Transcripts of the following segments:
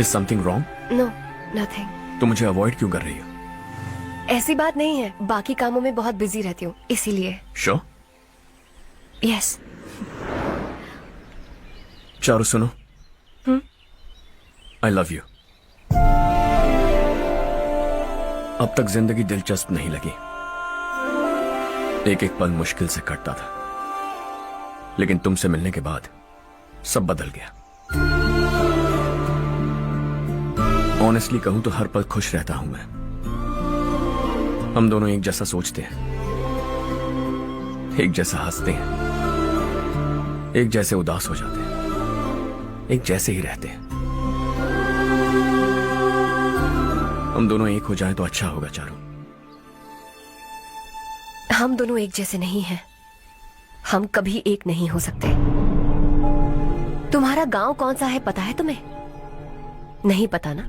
Is something wrong? No, nothing. तो मुझे avoid क्यों कर रही हो? ऐसी बात नहीं है, बाकी कामों में बहुत बिजी रहती हूँ इसीलिए। श्योर? यस। चारू सुनो, आई लव यू। अब तक जिंदगी दिलचस्प नहीं लगी, एक एक पल मुश्किल से कटता था, लेकिन तुमसे मिलने के बाद सब बदल गया। ऑनेस्टली कहूं तो हर पल खुश रहता हूं मैं। हम दोनों एक जैसा सोचते हैं, एक जैसा हंसते हैं, एक जैसे उदास हो जाते हैं, एक जैसे ही रहते हैं। हम दोनों एक हो जाएं तो अच्छा होगा चारू। हम दोनों एक जैसे नहीं हैं, हम कभी एक नहीं हो सकते। तुम्हारा गांव कौन सा है पता है तुम्हें? नहीं पता ना?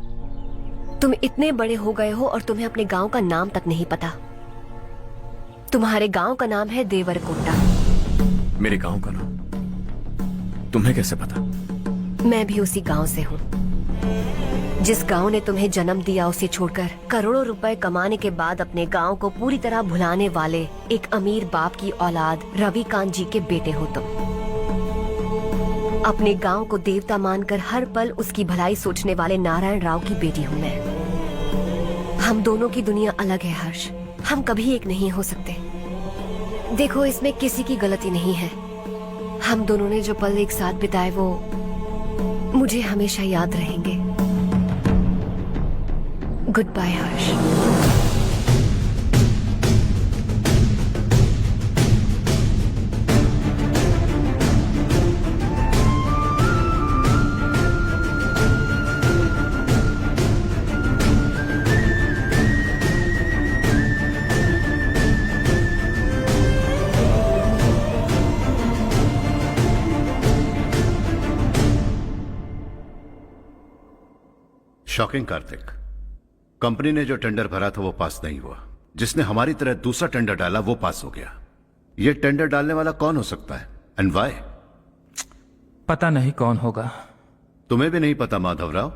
तुम इतने बड़े हो गए हो और तुम्हें अपने गांव का नाम तक नहीं पता। तुम्हारे गांव का नाम है देवरकोटा। मेरे गांव का नाम तुम्हें कैसे पता? मैं भी उसी गांव से हूँ। जिस गांव ने तुम्हें जन्म दिया उसे छोड़कर करोड़ों रुपए कमाने के बाद अपने गांव को पूरी तरह भुलाने वाले एक अमीर बाप की औलाद रविकांत जी के बेटे हो तुम। अपने गांव को देवता मानकर हर पल उसकी भलाई सोचने वाले नारायण राव की बेटी हूँ मैं। हम दोनों की दुनिया अलग है हर्ष, हम कभी एक नहीं हो सकते। देखो इसमें किसी की गलती नहीं है। हम दोनों ने जो पल एक साथ बिताए वो मुझे हमेशा याद रहेंगे। गुड बाय हर्ष। शॉकिंग कार्तिक, कंपनी ने जो टेंडर भरा था वो पास नहीं हुआ। जिसने हमारी तरह दूसरा टेंडर डाला वो पास हो गया। ये टेंडर डालने वाला कौन हो सकता है एंड व्हाई? पता नहीं कौन होगा। तुम्हें भी नहीं पता माधवराव?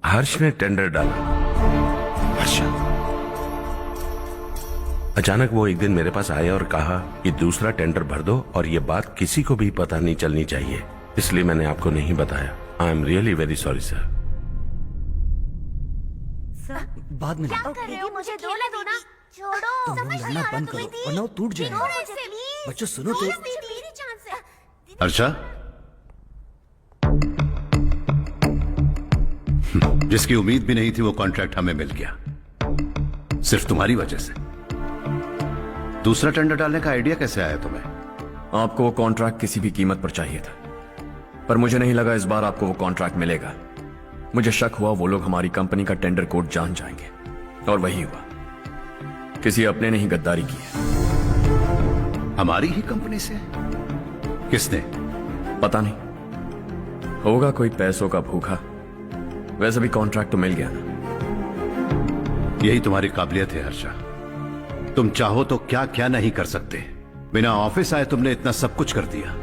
हर्ष ने टेंडर डाला। अच्छा। अचानक वो एक दिन मेरे पास आया और कहा कि दूसरा टेंडर भर दो और ये बात किसी को भी पता नहीं चलनी चाहिए, इसलिए मैंने आपको नहीं बताया। I am really very sorry sir. बाद में क्या कर रहे हो? मुझे दो ना छोड़ो। तुम लोग लड़ना बंद करो वरना वो टूट जाएगा। बच्चों सुनो तो। मेरी चांस है। अर्षा, जिसकी उम्मीद भी नहीं थी वो कॉन्ट्रैक्ट हमें मिल गया, सिर्फ तुम्हारी वजह से। दूसरा टेंडर डालने का आइडिया कैसे आया तुम्हें? आपको वो कॉन्ट्रैक्ट किसी भी कीमत पर चाहिए था, पर मुझे नहीं लगा इस बार आपको वो कॉन्ट्रैक्ट मिलेगा। मुझे शक हुआ वो लोग हमारी कंपनी का टेंडर कोड जान जाएंगे, और वही हुआ। किसी अपने ने ही गद्दारी की है। हमारी ही कंपनी से? किसने? पता नहीं, होगा कोई पैसों का भूखा। वैसे भी कॉन्ट्रैक्ट तो मिल गया ना। यही तुम्हारी काबिलियत है हर्षा। तुम चाहो तो क्या क्या नहीं कर सकते। बिना ऑफिस आए तुमने इतना सब कुछ कर दिया।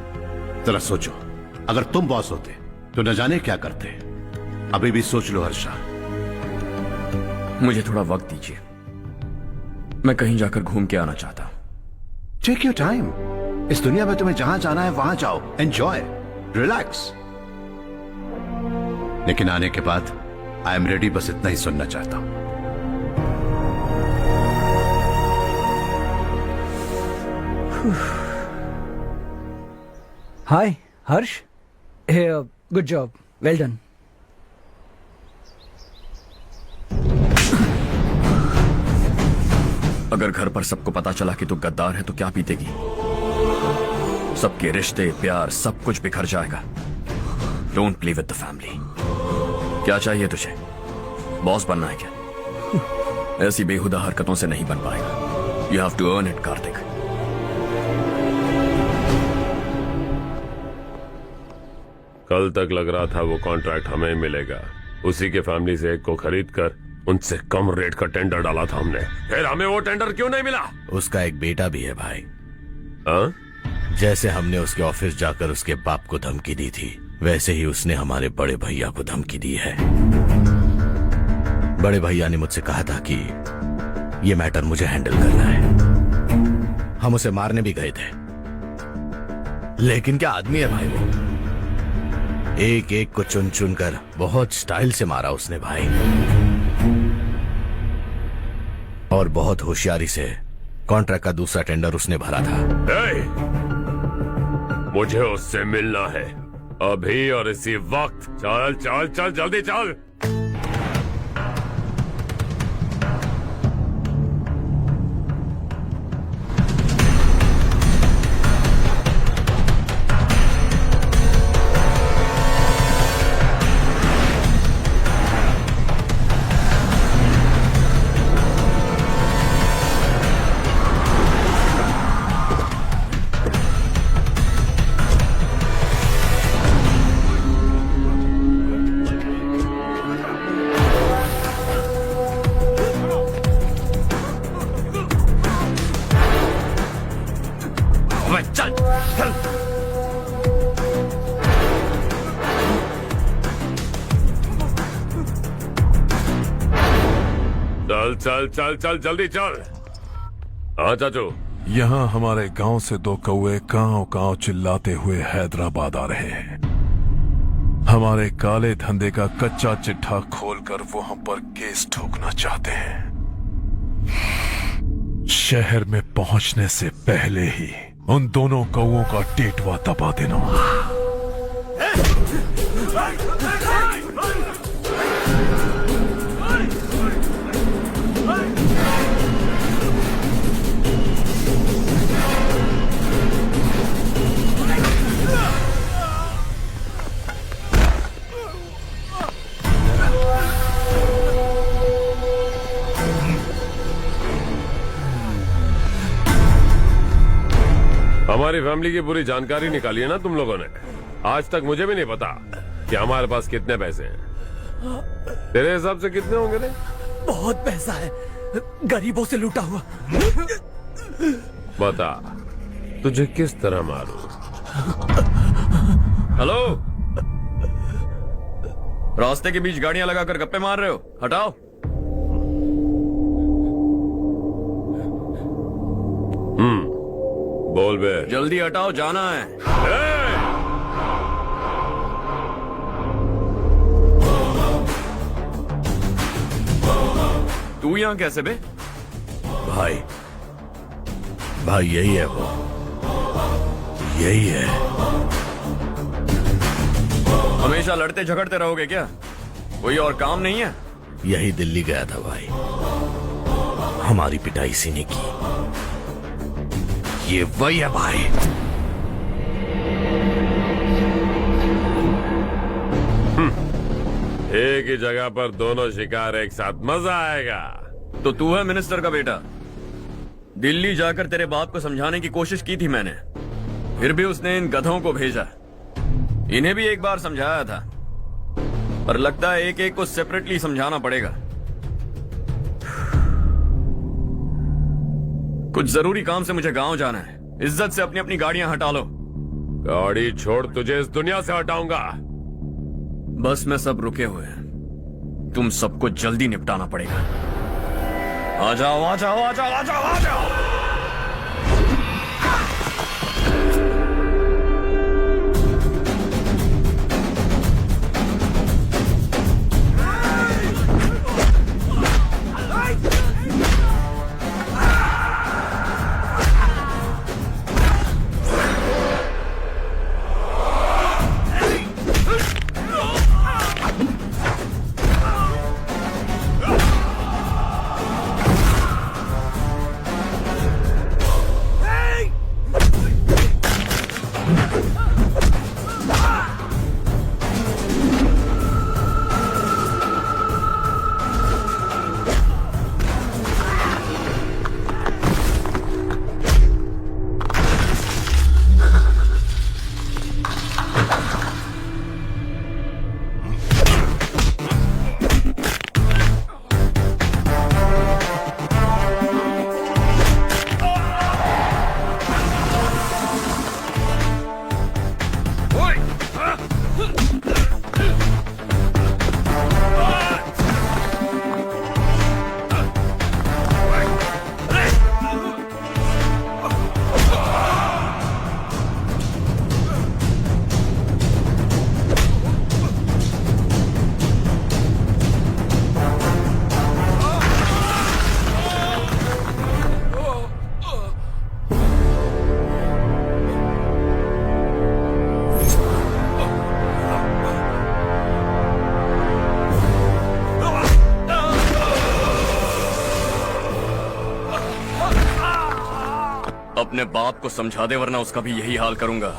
जरा सोचो, अगर तुम बॉस होते तो न जाने क्या करते। अभी भी सोच लो हर्षा। मुझे थोड़ा वक्त दीजिए, मैं कहीं जाकर घूम के आना चाहता हूं। Take your time. इस दुनिया में तुम्हें जहां जाना है वहां जाओ, एंजॉय, रिलैक्स। लेकिन आने के बाद आई एम रेडी, बस इतना ही सुनना चाहता हूं। हाय हर्ष। हे गुड जॉब, वेल डन। अगर घर पर सबको पता चला कि तू गद्दार है तो क्या बीतेगी? सबके रिश्ते, प्यार, सब कुछ बिखर जाएगा। Don't play with the family. क्या चाहिए तुझे? बॉस बनना है क्या? ऐसी बेहुदा हरकतों से नहीं बन पाएगा। You have to earn it Kartik. कल तक लग रहा था वो कॉन्ट्रैक्ट हमें मिलेगा। उसी के फैमिली से एक को खरीद कर उनसे कम रेट का टेंडर डाला था हमने। फिर हमें वो टेंडर क्यों नहीं मिला? उसका एक बेटा भी है भाई। हाँ? जैसे हमने उसके ऑफिस जाकर उसके बाप को धमकी दी थी, वैसे ही उसने हमारे बड़े भैया को धमकी दी है। बड़े भैया ने मुझसे कहा था कि ये मैटर मुझे हैंडल करना है। हम उसे मारने भी गए थे, लेकिन क्या आदमी है भाई वो। एक एक को चुन चुन कर बहुत स्टाइल से मारा उसने भाई, और बहुत होशियारी से कॉन्ट्रैक्ट का दूसरा टेंडर उसने भरा था। मुझे उससे मिलना है अभी और इसी वक्त। चल चल चल जल्दी चल। चल चल। चल चल चल चल जल्दी चल। हाँ चाचू। यहाँ हमारे गांव से 2 कौवे कांव चिल्लाते हुए हैदराबाद आ रहे हैं। हमारे काले धंधे का कच्चा चिट्ठा खोलकर वो हम पर केस ठोकना चाहते हैं। शहर में पहुंचने से पहले ही उन दोनों कौवों का टेटवा दबा देना। हमारी फैमिली की पूरी जानकारी निकाली है ना तुम लोगों ने। आज तक मुझे भी नहीं पता कि हमारे पास कितने पैसे हैं। तेरे हिसाब से कितने होंगे रे? बहुत पैसा है, गरीबों से लूटा हुआ। बता तुझे किस तरह मारूं? हेलो, रास्ते के बीच गाड़ियां लगाकर गप्पे मार रहे हो? हटाओ। बोल बे। जल्दी हटाओ, जाना है। तू यहां कैसे बे? भाई यही है वो, यही है। हमेशा लड़ते झगड़ते रहोगे क्या? कोई और काम नहीं है? यही दिल्ली गया था भाई, हमारी पिटाई इसी ने की। ये वही है भाई। एक ही जगह पर दोनों शिकार एक साथ, मजा आएगा। तो तू है मिनिस्टर का बेटा। दिल्ली जाकर तेरे बाप को समझाने की कोशिश की थी मैंने, फिर भी उसने इन गधों को भेजा। इन्हें भी एक बार समझाया था, पर लगता है एक एक को सेपरेटली समझाना पड़ेगा। कुछ जरूरी काम से मुझे गांव जाना है। इज्जत से अपनी अपनी गाड़ियां हटा लो। गाड़ी छोड़, तुझे इस दुनिया से हटाऊंगा। बस में सब रुके हुए हैं, तुम सबको जल्दी निपटाना पड़ेगा। आ जाओ आ जाओ आ जाओ आ जाओ आ जाओ। अपने बाप को समझा दे वरना उसका भी यही हाल करूंगा।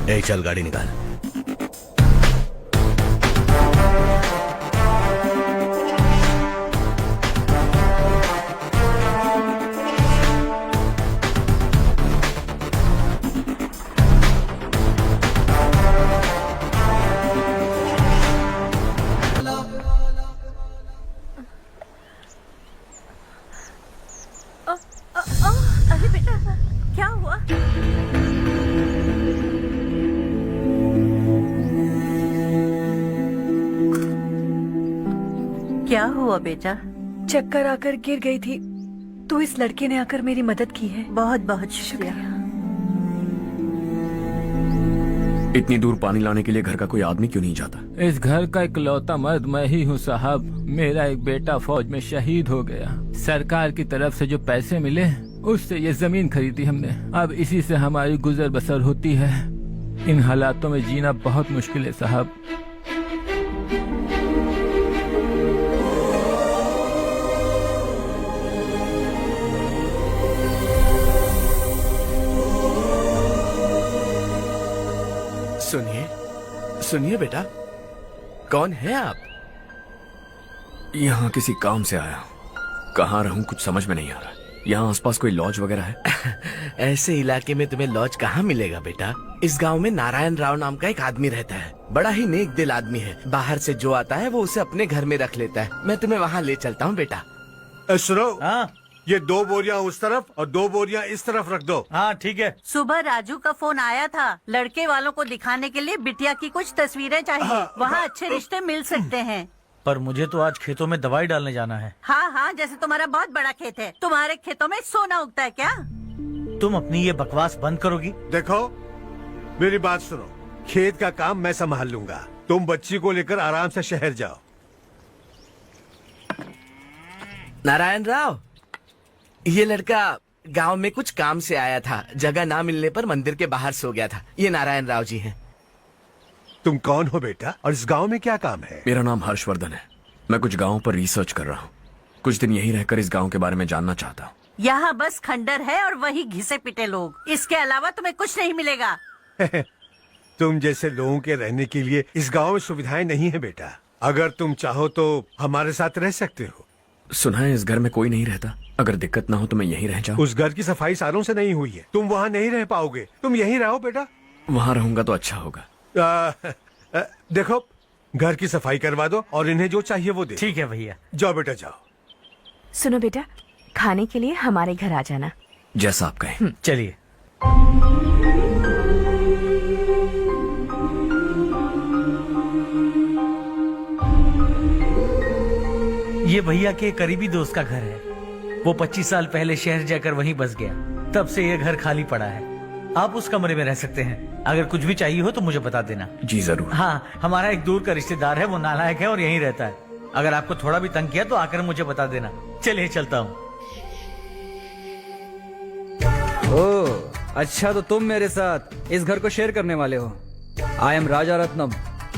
ए चल गाड़ी निकाल। अरे बेटा क्या हुआ? क्या हुआ बेटा? चक्कर आकर गिर गई थी तो इस लड़के ने आकर मेरी मदद की है। बहुत बहुत शुक्रिया। इतनी दूर पानी लाने के लिए घर का कोई आदमी क्यों नहीं जाता? इस घर का इकलौता मर्द मैं ही हूँ साहब। मेरा एक बेटा फौज में शहीद हो गया। सरकार की तरफ से जो पैसे मिले उससे ये जमीन खरीदी हमने। अब इसी से हमारी गुजर बसर होती है। इन हालातों में जीना बहुत मुश्किल है साहब। सुनिए सुनिए बेटा, कौन है आप? यहाँ किसी काम से आया हूँ। कहाँ रहूँ कुछ समझ में नहीं आ रहा। यहाँ आसपास कोई लॉज वगैरह है? ऐसे इलाके में तुम्हें लॉज कहाँ मिलेगा बेटा? इस गांव में नारायण राव नाम का एक आदमी रहता है। बड़ा ही नेक दिल आदमी है। बाहर से जो आता है वो उसे अपने घर में रख लेता है। मैं तुम्हें वहाँ ले चलता हूँ बेटा। सुनो, ये 2 बोरियां उस तरफ और 2 बोरियां इस तरफ रख दो। हाँ ठीक है। सुबह राजू का फोन आया था। लड़के वालों को दिखाने के लिए बिटिया की कुछ तस्वीरें चाहिए। वहाँ अच्छे रिश्ते मिल सकते हैं। पर मुझे तो आज खेतों में दवाई डालने जाना है। हाँ हाँ, जैसे तुम्हारा बहुत बड़ा खेत है। तुम्हारे खेतों में सोना उगता है क्या? तुम अपनी ये बकवास बंद करोगी? देखो मेरी बात सुनो, खेत का काम मैं संभाल लूंगा। तुम बच्ची को लेकर आराम से शहर जाओ। नारायण राव, ये लड़का गांव में कुछ काम से आया था। जगह ना मिलने पर मंदिर के बाहर सो गया था। ये नारायण राव जी हैं। तुम कौन हो बेटा और इस गांव में क्या काम है? मेरा नाम हर्षवर्धन है। मैं कुछ गाँव पर रिसर्च कर रहा हूँ। कुछ दिन यहीं रहकर इस गाँव के बारे में जानना चाहता हूँ। यहाँ बस खंडर है और वही घिसे पिटे लोग। इसके अलावा तुम्हें कुछ नहीं मिलेगा। तुम जैसे लोगों के रहने के लिए इस गांव में सुविधाएं नहीं है बेटा। अगर तुम चाहो तो हमारे साथ रह सकते हो। सुना है इस घर में कोई नहीं रहता। अगर दिक्कत ना हो तो मैं यहीं रह जाऊँ। उस घर की सफाई सालों से नहीं हुई है। तुम वहाँ नहीं रह पाओगे। तुम यहीं रहो बेटा। वहाँ रहूंगा तो अच्छा होगा। देखो, घर की सफाई करवा दो और इन्हें जो चाहिए वो दे। ठीक है भैया। जाओ बेटा जाओ। सुनो बेटा, खाने के लिए हमारे घर आ जाना। जैसा आप कहें। चलिए। ये भैया के करीबी दोस्त का घर है। वो 25 साल पहले शहर जाकर वहीं बस गया। तब से ये घर खाली पड़ा है। आप उस कमरे में रह सकते हैं। अगर कुछ भी चाहिए हो तो मुझे बता देना। जी जरूर। हाँ, हमारा एक दूर का रिश्तेदार है। वो नालायक है और यहीं रहता है। अगर आपको थोड़ा भी तंग किया तो आकर मुझे बता देना। चलिए चलता हूँ। ओह अच्छा, तो तुम मेरे साथ इस घर को शेयर करने वाले हो। आई एम राजा रत्नम।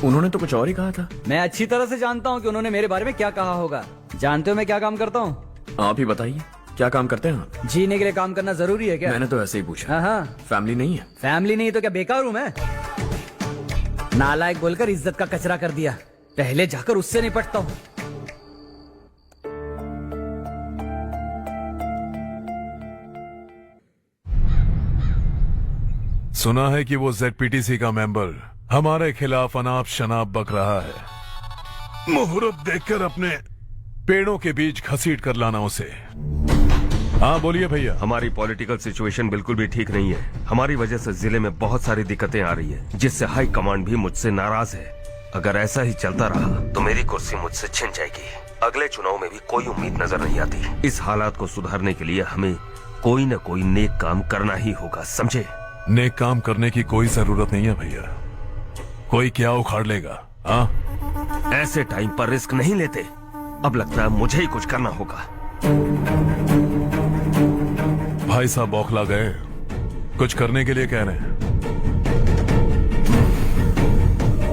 उन्होंने तो कुछ और ही कहा था। मैं अच्छी तरह से जानता हूँ कि उन्होंने मेरे बारे में क्या कहा होगा। जानते हो मैं क्या काम करता हूँ? आप ही बताइए, क्या काम करते हैं आप? जीने के लिए काम करना जरूरी है क्या? मैंने तो ऐसे ही पूछा। हाँ हाँ। फैमिली नहीं है? फैमिली नहीं तो क्या बेकार हूँ मैं? नालायक बोलकर इज्जत का कचरा कर दिया। पहले जाकर उससे निपटता हूँ। सुना है कि वो ZPTC का मेंबर हमारे खिलाफ अनाप शनाप बक रहा है। मुहूर्त देखकर अपने पेड़ों के बीच घसीट कर लाना उसे। हाँ बोलिए भैया। हमारी पॉलिटिकल सिचुएशन बिल्कुल भी ठीक नहीं है। हमारी वजह से जिले में बहुत सारी दिक्कतें आ रही है, जिससे हाई कमांड भी मुझसे नाराज है। अगर ऐसा ही चलता रहा तो मेरी कुर्सी मुझसे छिन जाएगी। अगले चुनाव में भी कोई उम्मीद नजर नहीं आती। इस हालात को सुधारने के लिए हमें कोई न कोई नेक काम करना ही होगा, समझे? नेक काम करने की कोई जरूरत नहीं है भैया। कोई क्या उखाड़ लेगा? हाँ, ऐसे टाइम पर रिस्क नहीं लेते। अब लगता है मुझे ही कुछ करना होगा। भाई साहब बौखला गए। कुछ करने के लिए कह रहे हैं।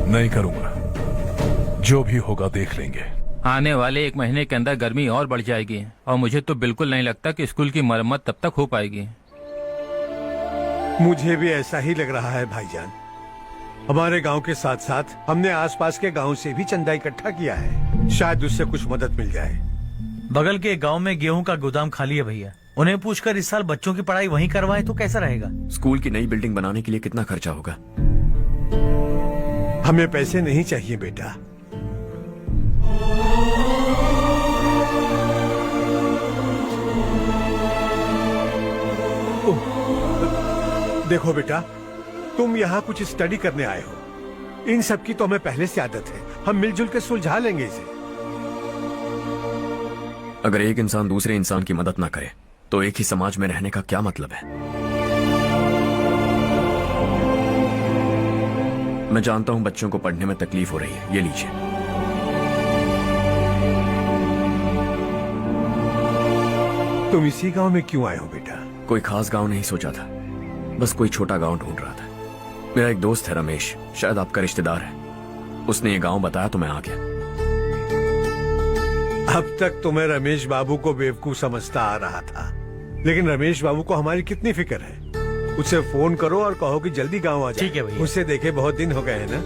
नहीं करूंगा। जो भी होगा देख लेंगे। आने वाले 1 महीने के अंदर गर्मी और बढ़ जाएगी और मुझे तो बिल्कुल नहीं लगता कि स्कूल की मरम्मत तब तक हो पाएगी। मुझे भी ऐसा ही लग रहा है भाईजान। हमारे गांव के साथ साथ हमने आसपास के गांव से भी चंदा इकट्ठा किया है, शायद उससे कुछ मदद मिल जाए। बगल के गांव में गेहूं का गोदाम खाली है भैया, उन्हें पूछकर इस साल बच्चों की पढ़ाई वहीं करवाएं तो कैसा रहेगा? स्कूल की नई बिल्डिंग बनाने के लिए कितना खर्चा होगा? हमें पैसे नहीं चाहिए बेटा। देखो बेटा, तुम यहाँ कुछ स्टडी करने आए हो, इन सब की तो हमें पहले से आदत है, हम मिलजुल के सुलझा लेंगे इसे। अगर एक इंसान दूसरे इंसान की मदद ना करे तो एक ही समाज में रहने का क्या मतलब है? मैं जानता हूं बच्चों को पढ़ने में तकलीफ हो रही है, ये लीजिए। तुम इसी गांव में क्यों आए हो बेटा? कोई खास गांव नहीं सोचा था, बस कोई छोटा गांव ढूंढ रहा था। मेरा एक दोस्त है रमेश, शायद आपका रिश्तेदार है, उसने ये गांव बताया तो मैं आ गया। अब तक तो मैं रमेश बाबू को बेवकूफ समझता आ रहा था, लेकिन रमेश बाबू को हमारी कितनी फिक्र है। उसे फोन करो और कहो कि जल्दी गांव आ जाए। ठीक है भैया। उससे देखे बहुत दिन हो गए हैं ना।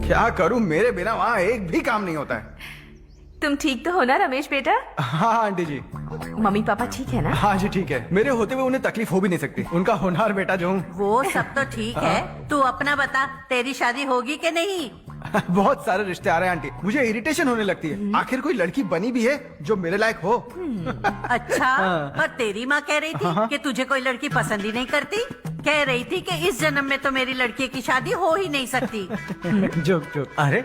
क्या करूं, मेरे बिना वहाँ एक भी काम नहीं होता है। तुम ठीक तो हो ना रमेश बेटा? हाँ आंटी जी। मम्मी पापा ठीक है ना? हाँ जी ठीक है, मेरे होते हुए उन्हें तकलीफ हो भी नहीं सकती। उनका होनहार बेटा जो हूँ। वो सब तो ठीक है, तू अपना बता, तेरी शादी होगी कि नहीं? बहुत सारे रिश्ते आ रहे हैं आंटी, मुझे इरिटेशन होने लगती है। आखिर कोई लड़की बनी भी है जो मेरे लायक हो। अच्छा, पर तेरी माँ कह रही थी कि तुझे कोई लड़की पसंद ही नहीं करती। कह रही थी कि इस जन्म में तो मेरी लड़की की शादी हो ही नहीं सकती। Joke joke. अरे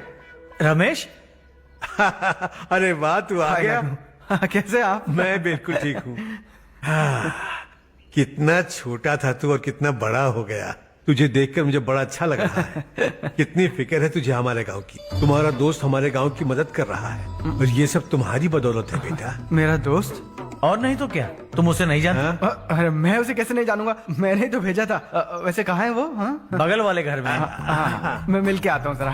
रमेश, अरे वाह, तू आ गया। कैसे आप? मैं बिल्कुल ठीक हूँ। कितना छोटा था तू और कितना बड़ा हो गया। तुझे देखकर मुझे बड़ा अच्छा लग रहा है। कितनी फिक्र है तुझे हमारे गांव की। तुम्हारा दोस्त हमारे गांव की मदद कर रहा है और ये सब तुम्हारी बदौलत है बेटा। मेरा दोस्त? और नहीं तो क्या, तुम उसे नहीं जानते? अरे मैं उसे कैसे नहीं जानूंगा, मैंने ही तो भेजा था। वैसे कहाँ है वो? बगल वाले घर में। मैं मिल के आता हूँ जरा।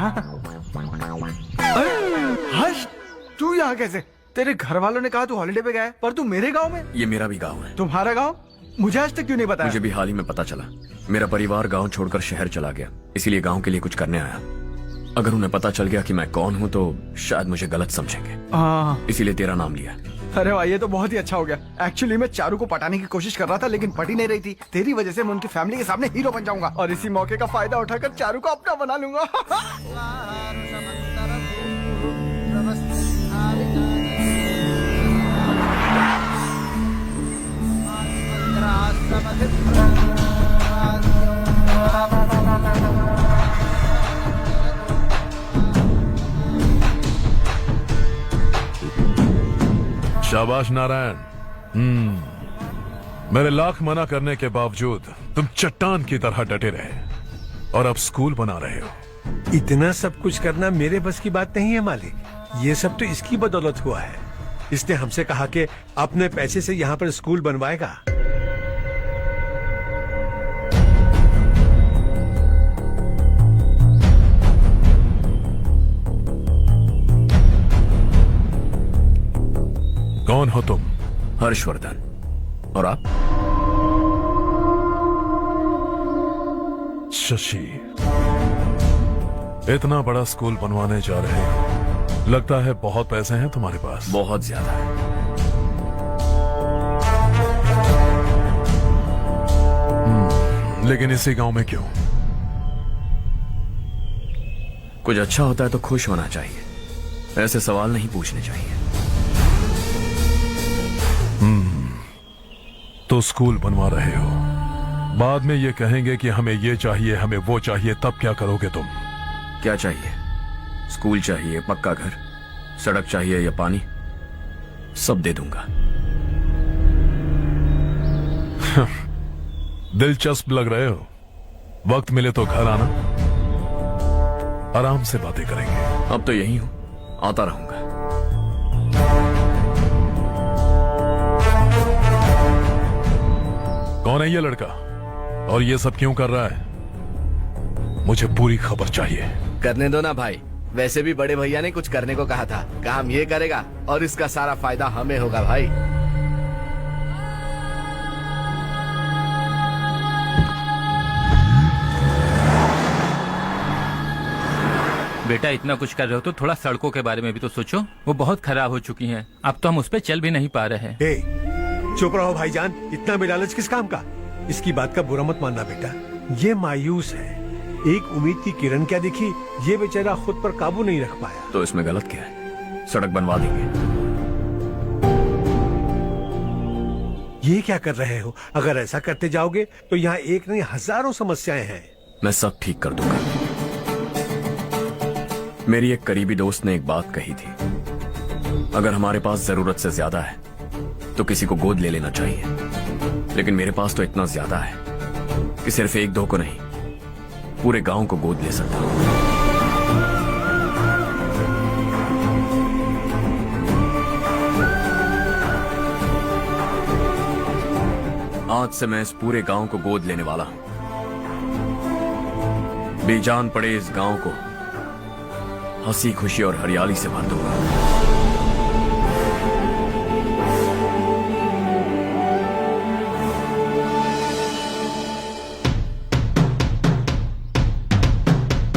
हर्ष, तू यहाँ कैसे? तेरे घर वालों ने कहा तू हॉलिडे पे गया है, पर तू मेरे गांव में? ये मेरा भी गांव है। तुम्हारा गांव? मुझे आज तक क्यों नहीं बताया? मुझे भी हाल ही में पता चला। मेरा परिवार गांव छोड़कर शहर चला गया, इसीलिए गांव के लिए कुछ करने आया। अगर उन्हें पता चल गया कि मैं कौन हूँ तो शायद मुझे गलत समझेंगे, इसीलिए तेरा नाम लिया। अरे वाह, ये तो बहुत ही अच्छा हो गया। एक्चुअली मैं चारू को पटाने की कोशिश कर रहा था, लेकिन पटी नहीं रही थी। तेरी वजह से मैं उनकी फैमिली के सामने हीरो बन जाऊंगा और इसी मौके का फायदा उठाकर चारू को अपना बना लूंगा। शाबाश नारायण। मेरे लाख मना करने के बावजूद तुम चट्टान की तरह डटे रहे और अब स्कूल बना रहे हो। इतना सब कुछ करना मेरे बस की बात नहीं है मालिक। ये सब तो इसकी बदौलत हुआ है। इसने हमसे कहा कि अपने पैसे से यहाँ पर स्कूल बनवाएगा। कौन हो तुम? हर्षवर्धन। और आप? शशि। इतना बड़ा स्कूल बनवाने जा रहे हो, लगता है बहुत पैसे हैं तुम्हारे पास। बहुत ज्यादा है। लेकिन इसी गांव में क्यों? कुछ अच्छा होता है तो खुश होना चाहिए, ऐसे सवाल नहीं पूछने चाहिए। तो स्कूल बनवा रहे हो, बाद में ये कहेंगे कि हमें ये चाहिए, हमें वो चाहिए, तब क्या करोगे तुम? क्या चाहिए? स्कूल चाहिए, पक्का घर, सड़क चाहिए या पानी, सब दे दूंगा। दिलचस्प लग रहे हो। वक्त मिले तो घर आना, आराम से बातें करेंगे। अब तो यही हूं, आता रहूंगा। कौन है ये लड़का और ये सब क्यों कर रहा है? मुझे पूरी खबर चाहिए। करने दो ना भाई, वैसे भी बड़े भैया ने कुछ करने को कहा था, काम ये करेगा और इसका सारा फायदा हमें होगा भाई। बेटा इतना कुछ कर रहे हो तो थोड़ा सड़कों के बारे में भी तो सोचो, वो बहुत खराब हो चुकी हैं। अब तो हम उस पर चल भी नहीं पा रहे हैं। चुप रहो भाईजान, इतना बेलालच किस काम का? इसकी बात का बुरा मत मानना बेटा, ये मायूस है। एक उम्मीद की किरण क्या दिखी, ये बेचारा खुद पर काबू नहीं रख पाया। तो इसमें गलत क्या है? सड़क बनवा देंगे। ये क्या कर रहे हो? अगर ऐसा करते जाओगे तो यहाँ एक नहीं हजारों समस्याएं हैं। मैं सब ठीक कर दूंगा। मेरी एक करीबी दोस्त ने एक बात कही थी, अगर हमारे पास जरूरत से ज्यादा है तो किसी को गोद ले लेना चाहिए, लेकिन मेरे पास तो इतना ज्यादा है कि सिर्फ एक दो को नहीं, पूरे गांव को गोद ले सकता हूं। आज से मैं इस पूरे गांव को गोद लेने वाला हूं। बेजान पड़े इस गांव को हंसी खुशी और हरियाली से भर दूंगा।